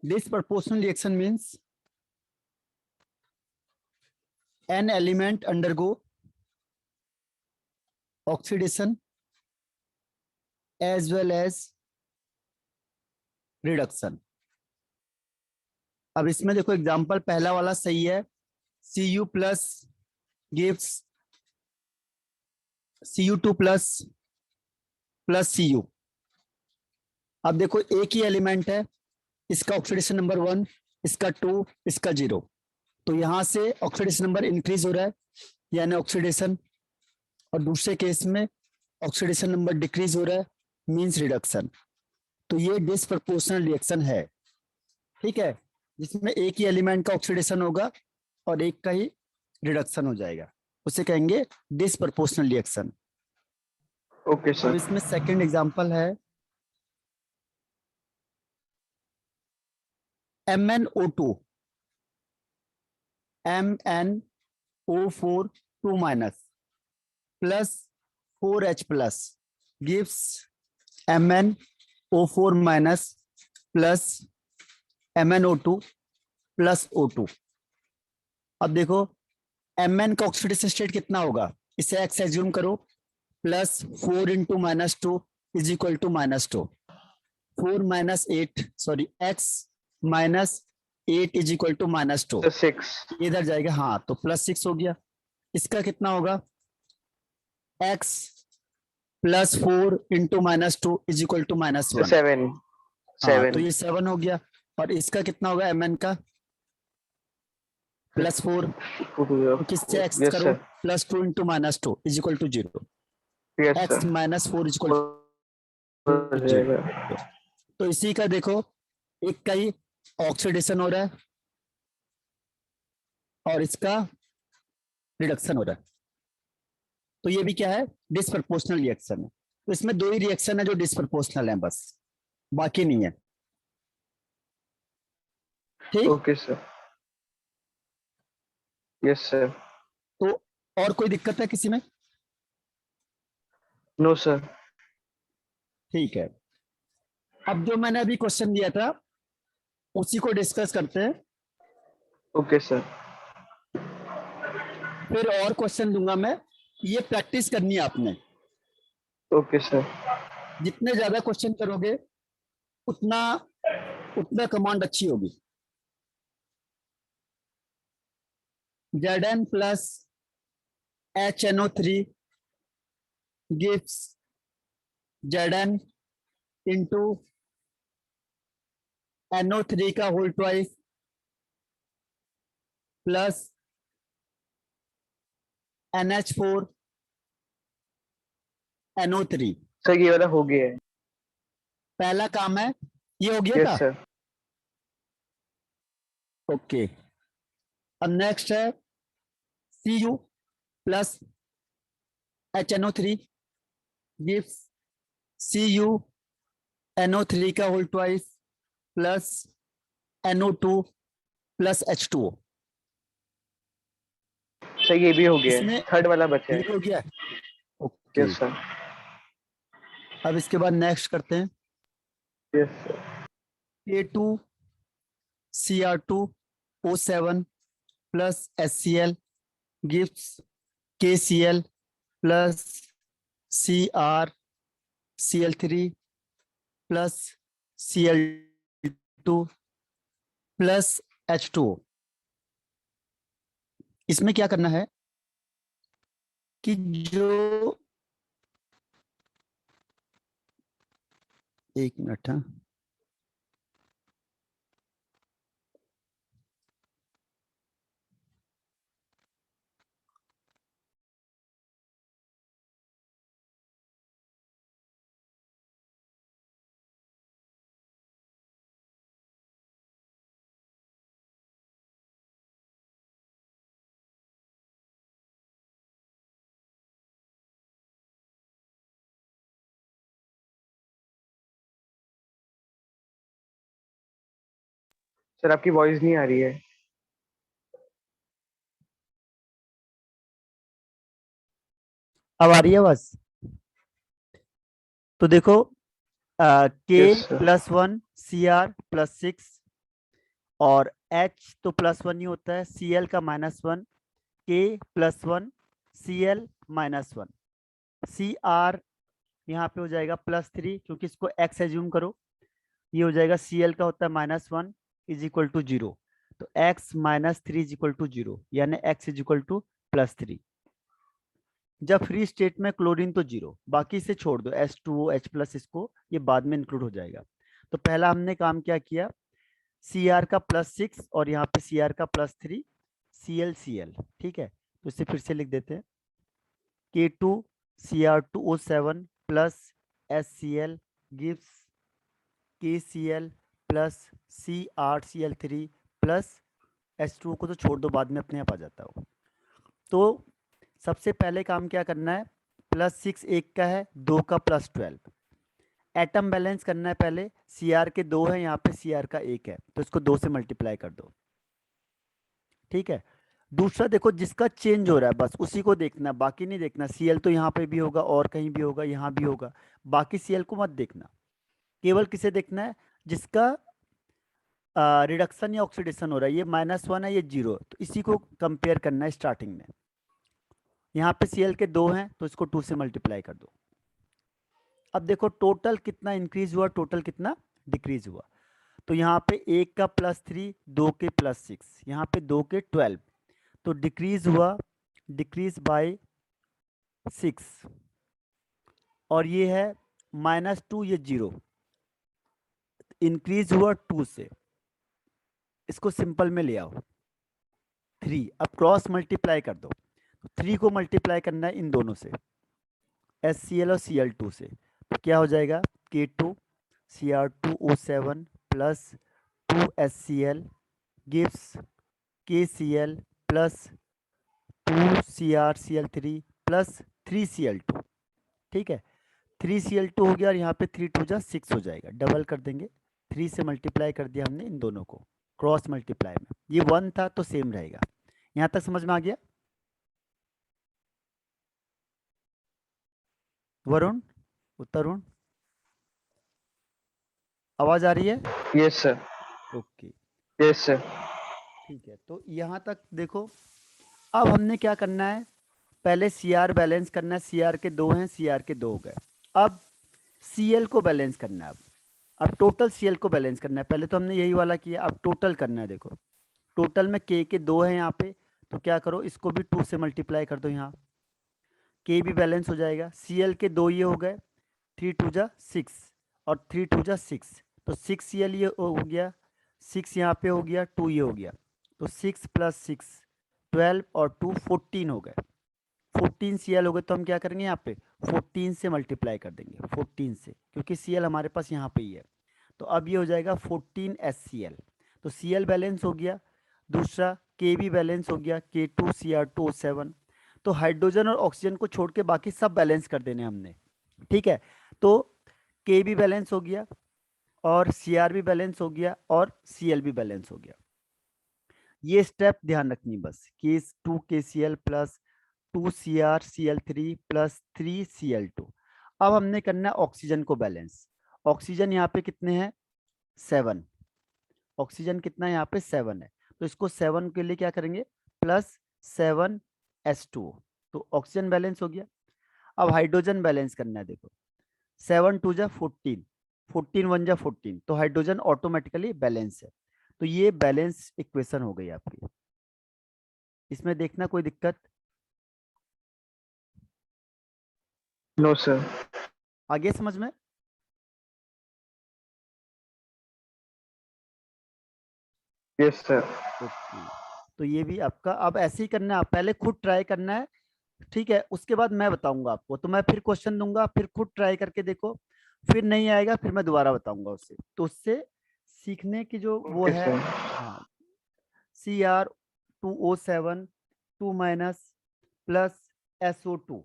Disproportional reaction means an element undergo oxidation as well as reduction. अब इसमें देखो example पहला वाला सही है, Cu plus gives Cu2 plus Cu. अब देखो एक ही एलिमेंट है, इसका ऑक्सीडेशन नंबर 1, इसका 2, इसका 0, तो यहां से ऑक्सीडेशन नंबर इंक्रीज हो रहा है यानी ऑक्सीडेशन, और दूसरे केस में ऑक्सीडेशन नंबर डिक्रीज हो रहा है मींस रिडक्शन. तो ये डिसप्रपोर्शनल रिएक्शन है, ठीक है, जिसमें एक ही एलिमेंट का ऑक्सीडेशन होगा और एक का ही रिडक्शन हो जाएगा, उसे कहेंगे डिसप्रपोर्शनल रिएक्शन. Okay sir. अब इसमें सेकंड एग्जांपल है MnO2 MnO4 2 minus plus 4H plus gives MnO4 minus plus MnO2 plus O2. अब देखो Mn का ऑक्सीडेशन स्टेट कितना होगा, इसे X एज्यूम करो, plus 4 into minus 2 is equal to -2, 4 minus 8 sorry X minus 8 is equal to -2, 6 इधर जाएगा, हाँ तो +6 हो गया. इसका कितना होगा, X plus 4 into -2 is equal to -1, 7 हाँ, तो ये 7 हो गया. और इसका कितना होगा Mn का, +4, तो किससे X Yes, करो, sir. +2 into -2 is equal to 0, Yes, X sir. Minus 4 is equal हो टू जाएगा. 0. तो इसी का देखो एक का ही ऑक्सीडेशन हो रहा है और इसका रिडक्शन हो रहा है, तो ये भी क्या है, डिसप्रपोर्शनल रिएक्शन है. तो इसमें दो ही रिएक्शन है जो डिसप्रपोर्शनल है, बस बाकी नहीं है, ठीक. Okay sir. Yes sir. तो और कोई दिक्कत है किसी में? No sir. ठीक है, अब जो मैंने अभी क्वेश्चन दिया था उसी को डिस्कस करते हैं, ओके सर. फिर और क्वेश्चन दूंगा मैं, ये प्रैक्टिस करनी है आपने. Okay sir. जितने ज्यादा क्वेश्चन करोगे उतना उतना कमांड अच्छी होगी. Zn plus HNO3 gives Zn into NO3 का whole twice plus NH4 NO3. Sir ये वाला हो गया है. पहला काम है, ये हो गया यस था. सर. ओके, अब नेक्स्ट है Cu plus HNO3 gives CuNO3 का whole twice plus NO2 plus H2O. Sir ये भी हो गया है. इसमें थर्ड वाला बचा ये है. हो गया. Okay, yes sir. अब इसके बाद नेक्स्ट करते हैं yes sir. K2Cr2O7 plus HCl gives KCl plus CrCl3 plus Cl2 plus H2O. इसमें क्या करना है कि जो, एक मिनट, हाँ, सर आपकी वॉइस नहीं आ रही है. अब आ रही है बस. तो देखो K Yes, sir. +1 Cr +6 और H तो +1 ही होता है, Cl का -1, K +1, Cl -1, Cr यहाँ पे हो जाएगा +3, क्योंकि इसको x एज्यूम करो, ये हो जाएगा Cl का होता है -1 इज इक्वल टू 0, तो x -3 इज इक्वल टू 0, यानी x इज इक्वल टू +3। जब फ्री स्टेट में क्लोरीन तो 0, बाकी से छोड़ दो, H2O H+, इसको ये बाद में इंक्लूड हो जाएगा। तो पहला हमने काम क्या किया, Cr का +6 और यहाँ पे Cr का +3, Cl, ठीक है। तो इसे फिर से लिख देते हैं, K2Cr2O7 plus HCl gives KCl plus CrCl3 plus H2O को तो छोड़ दो, बाद में अपने आप आ जाता हो। तो सबसे पहले काम क्या करना है, +6 एक का है, 2 का +12, एटम बैलेंस करना है पहले। Cr के 2 है, यहाँ पे Cr का 1 है, तो इसको 2 से मल्टीप्लाई कर दो, ठीक है। दूसरा देखो, जिसका चेंज हो रहा है बस उसी को देखना, बाकी नहीं देखना। Cl तो यहाँ पे भी होगा और कहीं भी होगा, यहाँ भी होगा, बाकी Cl को मत देखना। केवल किसे देखना है, जिसका रिडक्शन या ऑक्सीडेशन हो रहा है, ये -1 है, ये 0, तो इसी को कंपेयर करना है स्टार्टिंग में। यहाँ पे Cl के 2 हैं, तो इसको 2 से मल्टीप्लाई कर दो। अब देखो टोटल कितना इंक्रीज हुआ, टोटल कितना डिक्रीज हुआ। तो यहाँ पे 1 का +3, 2 के +6, यहाँ पे 2 के 12, तो डिक्रीज हुआ, डिक्रीज बाय 6, और ये है -2, ये 0, इंक्रीज हुआ 2 से, इसको सिंपल में ले आओ 3, अब क्रॉस मल्टीप्लाई कर दो, 3 को मल्टीप्लाई करना है इन दोनों से, HCl और Cl2 से, तो क्या हो जाएगा, K2Cr2O7 plus 2HCl gives KCl plus 2CrCl3 plus 3Cl2, ठीक है। 3Cl2 हो गया, और यहाँ पे 3 2 जा 6 हो जाएगा, डबल कर देंगे, 3 से मल्टीप्लाई कर दिया हमने इन दोनों को क्रॉस मल्टीप्लाई में, ये 1 था तो सेम रहेगा। यहाँ तक समझ में आ गया वरुण, उत्तरुण, आवाज आ रही है? Yes sir. Okay, yes sir. ठीक है। तो यहाँ तक देखो, अब हमने क्या करना है, पहले Cr बैलेंस करना है, Cr के 2 हैं, Cr के 2 हो गए। अब Cl को बैलेंस करना है, अब टोटल Cl को बैलेंस करना है। पहले तो हमने यही वाला किया, अब टोटल करना है। देखो टोटल में K के 2 हैं यहाँ पे, तो क्या करो, इसको भी 2 से मल्टीप्लाई कर दो, यहाँ K भी बैलेंस हो जाएगा। Cl के 2 ये हो गए, 3 2 जा 6 और 3 2 जा 6, तो 6 Cl ये हो गया, 6 यहाँ पे हो गया, 2 ये हो गया, तो 6 + 6 12 और 2 14 हो गए। 14 Cl हो गए, तो हम क्या करेंगे, यहाँ पे 14 से मल्टीप्लाई कर देंगे, 14 से, क्योंकि Cl हमारे पास यहाँ पे ही है। तो अब ये हो जाएगा 14 HCl, तो Cl बैलेंस हो गया, दूसरा K भी बैलेंस हो गया, K2Cr2O7। तो हाइड्रोजन और ऑक्सीजन को छोड़ के बाकी सब बैलेंस कर देने हमने, ठीक है। तो K भी बैलेंस हो गया, और Cr भी बैलेंस हो गया, और Cl भी बैलेंस हो गया। ये स्टेप ध्यान रखनी बस, K2KCl plus 2CrCl3 plus 3Cl2। अब हमने करना है ऑक्सीजन को बैलेंस। ऑक्सीजन यहाँ पे कितने हैं, 7, ऑक्सीजन कितना है यहाँ पे 7 है, तो इसको 7 के लिए क्या करेंगे, +7H2O, तो ऑक्सीजन बैलेंस हो गया। अब हाइड्रोजन बैलेंस करना है, देखो 7 2 जा 14, 14 1 जा 14, तो हाइड्रोजन ऑटोमेटिकली बैलेंस है। तो ये बैलेंस इक्वेशन हो गई आपकी, इसमें देखना कोई दिक्कत? No sir. आगे समझ में? Yes sir. ओके, तो ये भी आपका अब ऐसे ही करना है, आप पहले खुद ट्राई करना है, ठीक है, उसके बाद मैं बताऊंगा आपको। तो मैं फिर क्वेश्चन दूंगा, फिर खुद ट्राई करके देखो, फिर नहीं आएगा फिर मैं दोबारा बताऊंगा उससे, तो उससे सीखने की जो वो ओके है। सर। हाँ, Cr2O7 2 minus plus SO2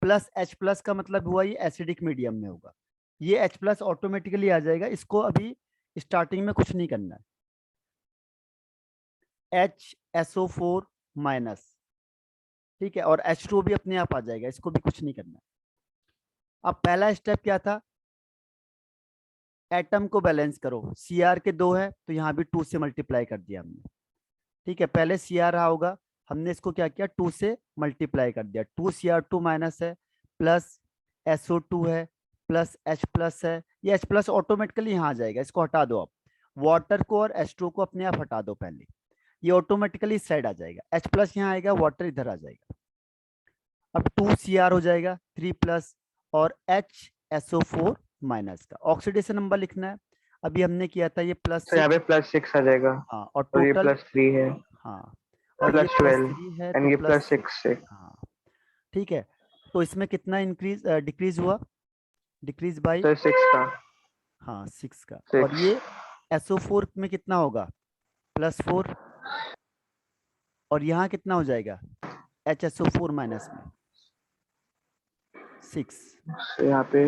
plus H+ का मतलब हुआ ये एसिडिक मीडियम में होगा, ये H+ ऑटोमेटिकली आ जाएगा, इसको अभी स्टार्टिंग में कुछ नहीं करना है। HSO4 माइनस, ठीक है, और H2O भी अपने आप आ जाएगा, इसको भी कुछ नहीं करना। अब पहला स्टेप क्या था, एटम को बैलेंस करो, Cr के 2 है तो यहाँ भी 2 से मल्टीप्लाई कर दिया हमने। ठीक है, पहले Cr रहा होगा, हमने इसको क्या किया, 2 से मल्टीप्लाई कर दिया। 2Cr2 माइनस है, प्लस SO2 है, प्लस H प्लस है। ये H प्लस ऑटोमेटिकली यहाँ आ जाएगा, इसको हटा दो आप। वाटर को और H2 को अपने आप हटा दो पहले, ये ऑटोमेटिकली इस साइड आ जाएगा। H प्लस यहाँ आएगा, वाटर इधर आ जाएगा। अब 2Cr हो जाएगा 3 प्लस, और HSO4 माइनस का ऑक्सीडेशन नंबर लिखना है। अभी हमने किया था ये तो यहाँ +6। पे +6 आ जाएगा, हाँ, और और ये टोटल, +3 है, हाँ, और ये +12, +3 है तो एंड ये +6। +6 है। हाँ, ठीक है। तो इसमें कितना इंक्रीज डिक्रीज हुआ, डिक्रीज बाई, तो 6 का, हाँ 6 का। 6। और ये SO4 में कितना होगा, +4, और यहाँ कितना हो जाएगा HSO4 माइनस में 6। तो यहाँ पे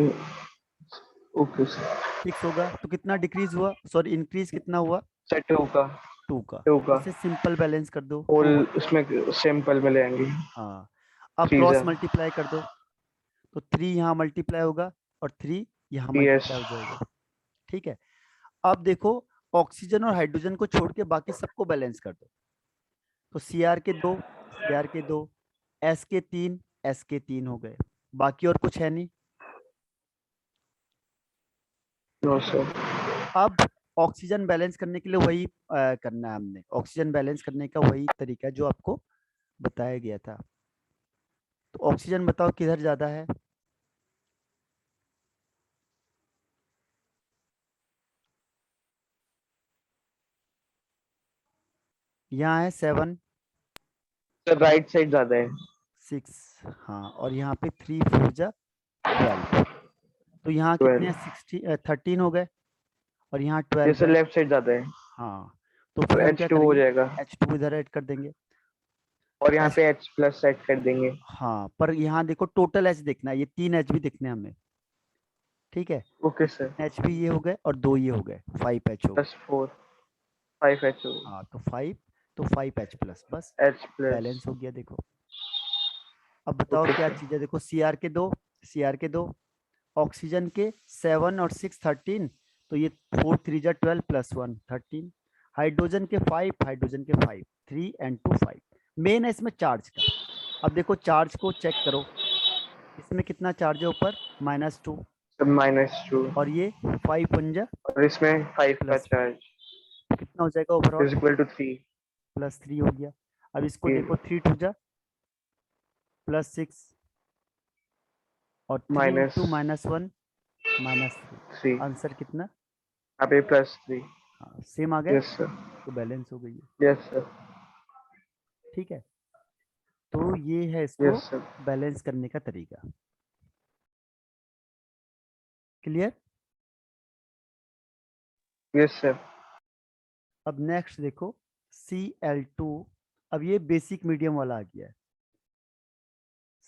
ओके सर। 6 होगा तो कितना डिक्रीज हुआ, सॉरी इंक्रीज कितना हुआ, सर 2 का, 2 का। 2 का इसे सिंपल बैलेंस कर दो, होल 2। उसमें सिंपल में ले आएंगे। हाँ, अब 3 क्रॉस सर, मल्टीप्लाई कर दो, तो 3 यहाँ मल्टीप्लाई होगा और 3 यहाँ PS। मल्टीप्लाई हो जाएगा। ठीक है, अब देखो ऑक्सीजन और हाइड्रोजन को छोड़ के बाकी सबको बैलेंस कर दो। तो Cr के 2, Cr के 2, S के 3, S के 3 हो गए, बाकी और कुछ है नहीं। No sir. अब ऑक्सीजन बैलेंस करने के लिए वही करना है हमने, ऑक्सीजन बैलेंस करने का वही तरीका है जो आपको बताया गया था। तो ऑक्सीजन बताओ किधर ज्यादा है, यहाँ है 7, सर राइट साइड ज्यादा है। 6, हाँ, और यहाँ पे 3 4 जा 12। तो यहाँ कितने 12। 16 13 हो गए, और यहाँ ये 12 सर है। लेफ्ट साइड ज्यादा है, हाँ, तो तो फिर हम क्या H2 हो करेंगे, जाएगा, H2 इधर ऐड कर देंगे। और यहाँ H, पे H प्लस सेट कर देंगे। हाँ, पर यहाँ देखो टोटल H देखना है, ये 3 H भी देखने हैं हमें। ठीक है, ओके तो सर। 3 H भी ये हो गए और 2 ये हो गए, 5 H हो गए। +4, 5H हो, हाँ, तो 5, तो 5 H प्लस, बस H प्लस। बैलेंस हो गया। देखो अब बताओ ओके क्या सर। चीज है, देखो Cr के 2, ऑक्सीजन के 7 और 6 13, तो ये 4 3 जा 12 +1 13। हाइड्रोजन के 5, हाइड्रोजन के 5, 3 and 2 5। मेन है इसमें चार्ज का। अब देखो चार्ज को चेक करो, इसमें कितना चार्ज है ऊपर, -2, तो -2, और ये 5 पंजा और इसमें 5 का +5, चार्ज तो कितना हो जाएगा ओवरऑल, इज इक्वल टू 3। +3 हो गया। अब इसको देखो 3 2 जा +6, और 3 -3, इंटू -1 -3। आंसर कितना, यहाँ पे +3। हाँ सेम आ गए, यस सर, तो बैलेंस हो गई है। यस सर, ठीक है, तो ये है इसको यस सर, बैलेंस करने का तरीका। क्लियर। Yes sir. अब नेक्स्ट देखो Cl2, अब ये बेसिक मीडियम वाला आ गया है,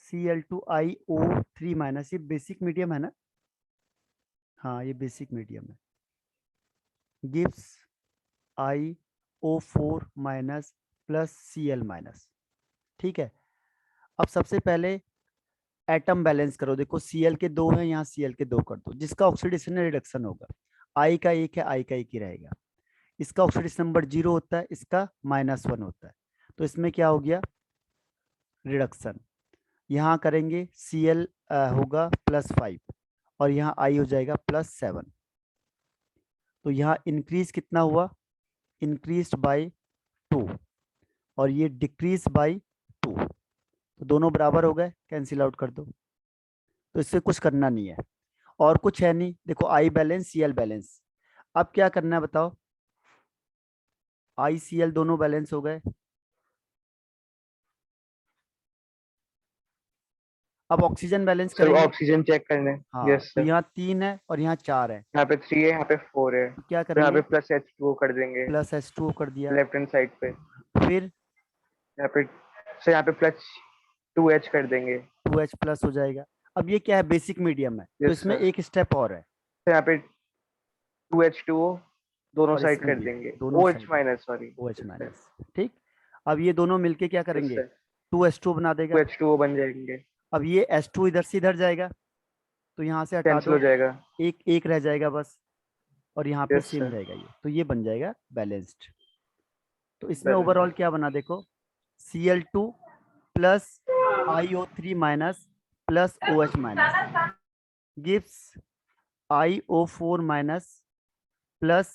Cl2iO3 माइनस, ये बेसिक मीडियम है ना, हाँ ये बेसिक मीडियम है, gives iO4 minus plus Cl minus. ठीक है, अब सबसे पहले एटम बैलेंस करो, देखो Cl के 2 है, यहाँ Cl के 2 कर दो, जिसका ऑक्सीडेशन रिडक्शन होगा, I का 1 है, I का 1 ही रहेगा। इसका ऑक्सीडेशन नंबर 0 होता है, इसका -1 होता है, तो इसमें क्या हो गया, रिडक्शन। यहाँ करेंगे Cl होगा +5, और यहाँ I हो जाएगा +7। तो यहाँ इंक्रीज कितना हुआ, इंक्रीज बाय 2, और ये डिक्रीज बाय 2, तो दोनों बराबर हो गए, कैंसिल आउट कर दो। तो इससे कुछ करना नहीं है, और कुछ है नहीं। देखो I बैलेंस Cl बैलेंस, अब क्या करना है बताओ, ICl दोनों बैलेंस हो गए। अब ऑक्सीजन बैलेंस सर करेंगे। ऑक्सीजन चेक करने। हाँ, यस तो सर, यहाँ 3 है और यहाँ 4 है, यहाँ पे 3 है, यहाँ पे 4 है, तो क्या तो यहाँ करेंगे, पे +H2 कर देंगे +H2 कर दिया। लेफ्ट हैंड साइड पे। फिर यहाँ पे सर, यहाँ पे +2H कर देंगे। 2H प्लस हो जाएगा। अब ये क्या है, बेसिक मीडियम है, तो यस इसमें सर, एक स्टेप और है, तो यहाँ पे 2H2O दोनों और साइड इसमें कर ये देंगे, दोनों OH side minus, sorry. OH minus. ठीक, अब ये दोनों मिलके क्या यस करेंगे, सर, 2H2 बना देगा। 2H2O बन जाएंगे, अब ये H2 इधर से इधर जाएगा, तो यहाँ से हटा कैंसिल हो दो, जाएगा। एक एक रह जाएगा बस, और यहाँ पे Yes, सेम sir. रहेगा ये, तो ये बन जाएगा बैलेंस्ड। तो इसमें Balance. ओवरऑल क्या बना देखो, Cl2 plus IO3 minus plus OH minus gives IO4 minus plus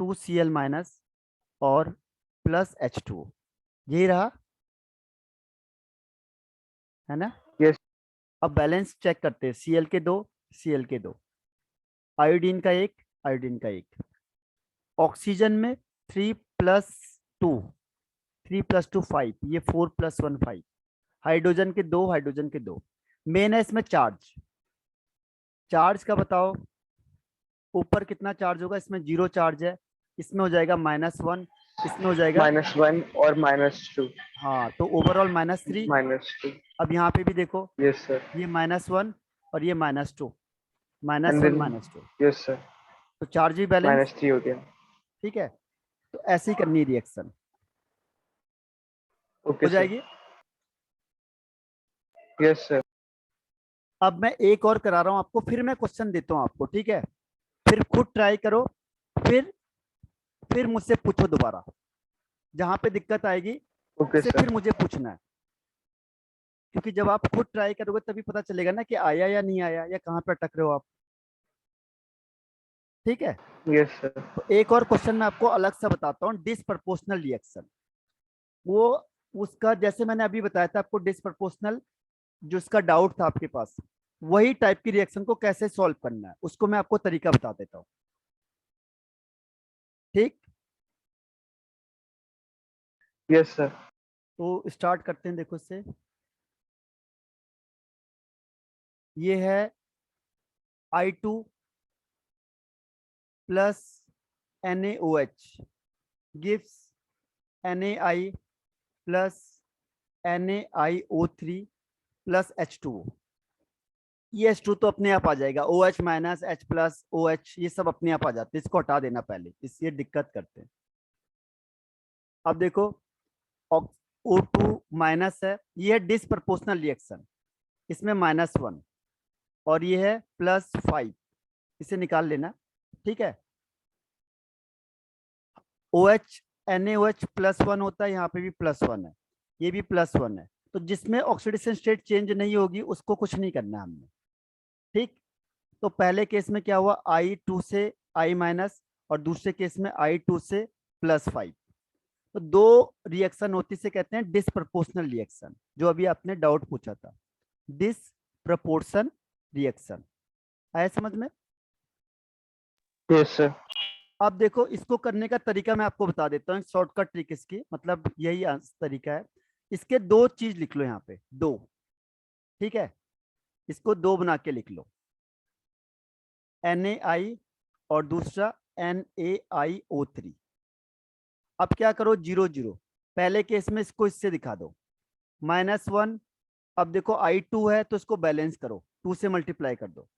2Cl minus और प्लस H2O। यही रहा है ना। Yes. अब बैलेंस चेक करते हैं, Cl के 2, Cl के 2, आयोडीन का 1, आयोडीन का 1। ऑक्सीजन में 3+2, 3+2 5, ये 4+1 5। हाइड्रोजन के 2, हाइड्रोजन के 2। मेन है इसमें चार्ज, चार्ज का बताओ, ऊपर कितना चार्ज होगा, इसमें 0 चार्ज है, इसमें हो जाएगा -1, इसमें हो जाएगा, -1 और -2. हाँ तो ओवरऑल -3। -2. अब यहाँ पे भी देखो, Yes, sir. ये -1 और ये -2, And -1 then, -2, yes, sir. तो चार्ज भी बैलेंस। -3 हो गया. ठीक है, तो ऐसे ही करनी रिएक्शन Okay, हो sir. जाएगी। Yes, sir. अब मैं एक और करा रहा हूं आपको, फिर मैं क्वेश्चन देता हूं आपको, ठीक है, फिर खुद ट्राई करो, फिर मुझसे पूछो दोबारा, जहां पे दिक्कत आएगी Okay, उससे sir. फिर मुझे पूछना है, क्योंकि जब आप खुद ट्राई करोगे तभी पता चलेगा ना कि आया या नहीं आया, या कहाँ पे अटक रहे हो आप। ठीक है, Yes, sir. तो एक और क्वेश्चन मैं आपको अलग से बताता हूँ, डिसप्रपोर्शनल रिएक्शन। वो उसका जैसे मैंने अभी बताया था आपको डिसप्रपोर्शनल, जो इसका डाउट था आपके पास, वही टाइप की रिएक्शन को कैसे सॉल्व करना है उसको मैं आपको तरीका बता देता हूँ। ठीक, Yes, sir. तो स्टार्ट करते हैं, देखो इससे, ये है I2 plus NaOH gives NaI plus NaIO3 plus H2O। ये H2 तो अपने आप आ जाएगा, OH minus H plus OH ये सब अपने आप आ जाते हैं, इसको हटा देना पहले, इसलिए दिक्कत करते हैं। अब देखो, O2 माइनस है, ये है डिसप्रपोर्शनल रिएक्शन, इसमें -1, और ये है +5, इसे निकाल लेना। ठीक है, OH NaOH +1 होता है, यहाँ पे भी +1 है, ये भी +1 है, तो जिसमें ऑक्सीडेशन स्टेट चेंज नहीं होगी उसको कुछ नहीं करना हमने। ठीक, तो पहले केस में क्या हुआ, I2 से I माइनस, और दूसरे केस में I2 से +5। तो दो रिएक्शन होती से कहते हैं डिसप्रपोर्शनल रिएक्शन, जो अभी आपने डाउट पूछा था, डिसप्रपोर्शन रिएक्शन। आया समझ में। Yes, sir. अब देखो, इसको करने का तरीका मैं आपको बता देता हूँ, शॉर्टकट ट्रिक इसकी, मतलब यही तरीका है। इसके दो चीज लिख लो यहाँ पे, दो, ठीक है, इसको दो बना के लिख लो, NaI और दूसरा NaIO3। अब क्या करो, 0 0, पहले केस में इसको इससे दिखा दो, -1। अब देखो I2 है तो इसको बैलेंस करो, 2 से मल्टीप्लाई कर दो,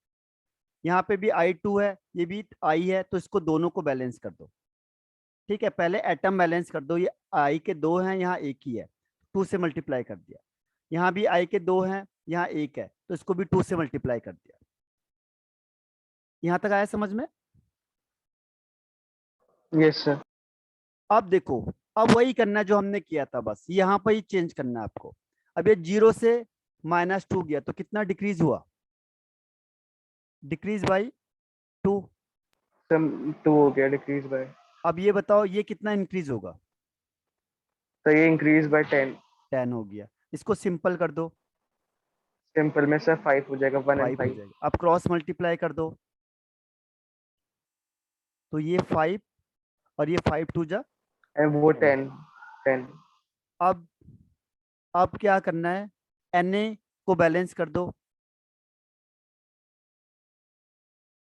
यहाँ पे भी I2 है, ये भी I है, तो इसको दोनों को बैलेंस कर दो। ठीक है, पहले एटम बैलेंस कर दो, ये I के 2 हैं, यहाँ एक ही है, 2 से मल्टीप्लाई कर दिया। यहाँ भी I के 2 हैं, यहाँ एक है, तो इसको भी 2 से मल्टीप्लाई कर दिया। यहाँ तक आया समझ में। Yes, sir. अब देखो, अब वही करना है जो हमने किया था, बस यहाँ पर ही चेंज करना है आपको। अब ये 0 से -2 गया तो कितना डिक्रीज हुआ, डिक्रीज बाई 2। Some 2 हो गया, decrease by. अब ये बताओ ये कितना इंक्रीज होगा, तो ये increase by 10. 10 हो गया, इसको सिंपल कर दो, Simple में sir 5 हो जाएगा, 1 and 5 हो 5. जाएगा। अब क्रॉस मल्टीप्लाई कर दो, तो ये 5 और ये 5 2 जा And वो 10। 10. 10. अब अब क्या करना है, Na को बैलेंस कर दो,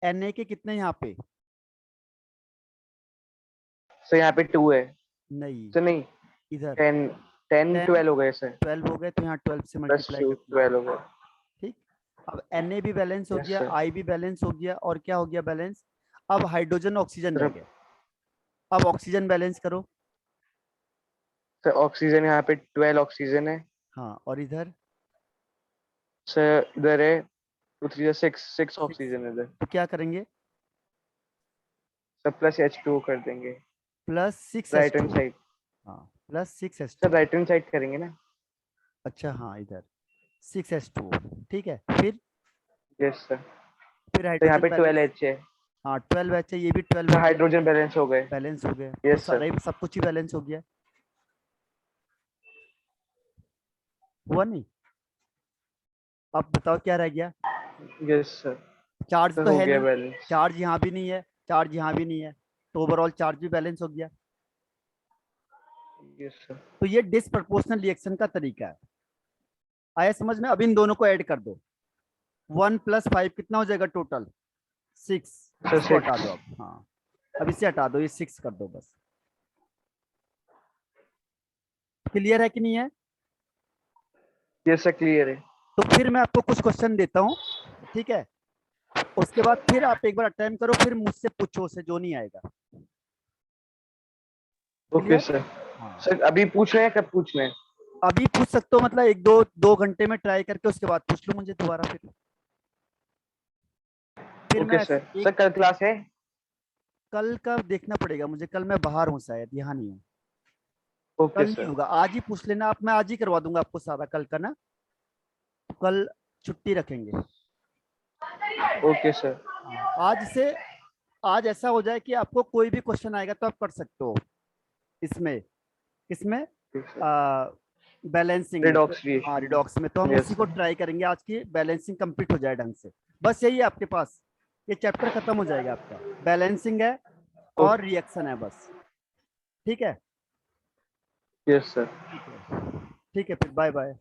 Na के कितने यहाँ पे, So यहाँ पे 2 है. नहीं, So नहीं, इधर 10. 10 10 12 हो गए sir. 12 हो गए, तो यहाँ 12 से Plus मल्टीप्लाई 2 करना। 12 हो गए. ठीक, अब Na भी बैलेंस हो Yes, गया, sir. I भी बैलेंस हो गया, और क्या हो गया बैलेंस, अब हाइड्रोजन ऑक्सीजन रह Sir, गए। अब ऑक्सीजन बैलेंस करो, sir ऑक्सीजन यहाँ पे 12 ऑक्सीजन है. हाँ, और इधर सर इधर है 2 3 6 6 6, ऑक्सीजन है इधर. तो क्या करेंगे, सर प्लस H2O कर देंगे plus six right hand side. हाँ plus six H sir right hand side करेंगे ना। अच्छा हाँ इधर 6H2O, ठीक है। फिर यस सर। फिर तो यहाँ हाइड्रोजन पे बैलेंस। 12H है। हाँ 12H है, ये भी 12 सर हो गया, हाइड्रोजन बैलेंस हो गए। बैलेंस हो गया, तो यस सर। सारा ही सब कुछ ही बैलेंस हो गया। हुआ नहीं? अब बताओ क्या रह गया? Yes sir. चार्ज सर तो हो है गया नहीं, बैलेंस। चार्ज यहाँ भी नहीं है, चार्ज यहाँ भी नहीं है, तो ओवरऑल चार्ज भी बैलेंस हो गया। Yes sir. तो ये डिसप्रपोर्शनल रिएक्शन का तरीका है। आया समझ में? अब इन दोनों को ऐड कर दो, 1 + 5 कितना हो जाएगा टोटल? 6। सर इसको हटा 6। दो अब, हाँ अब इसे हटा दो, ये 6 कर दो बस। क्लियर है कि नहीं है? यस सर क्लियर है। तो फिर मैं आपको कुछ क्वेश्चन देता हूँ, ठीक है? उसके बाद फिर आप एक बार अटेम्प्ट करो, फिर मुझसे पूछो, से जो नहीं आएगा। Okay clear? सर। हाँ सर अभी पूछ रहे हैं कब पूछना है? अभी पूछ सकते हो, मतलब एक दो दो घंटे में ट्राई करके उसके बाद पूछ लो मुझे दोबारा। फिर ओके मैं सर। एक, सर कल क्लास है? कल का देखना पड़ेगा मुझे, कल मैं बाहर हूँ शायद, यहाँ नहीं हूँ। ओके कल नहीं सर। होगा, आज ही पूछ लेना आप, मैं आज ही करवा दूंगा आपको सारा कल का ना। तो कल छुट्टी रखेंगे। Okay sir. हाँ आज से, आज ऐसा हो जाए कि आपको कोई भी क्वेश्चन आएगा तो आप कर सकते हो इसमें, इसमें बैलेंसिंग में तो। रिडॉक्स हाँ रिएक्शन। रिडॉक्स में तो हम यस उसी को सर। ट्राई करेंगे आज की, बैलेंसिंग कंप्लीट हो जाए ढंग से। बस यही है आपके पास, ये चैप्टर खत्म हो जाएगा आपका। बैलेंसिंग है और रिएक्शन है बस, ठीक है? Yes sir. ठीक है, ठीक है, फिर बाय बाय।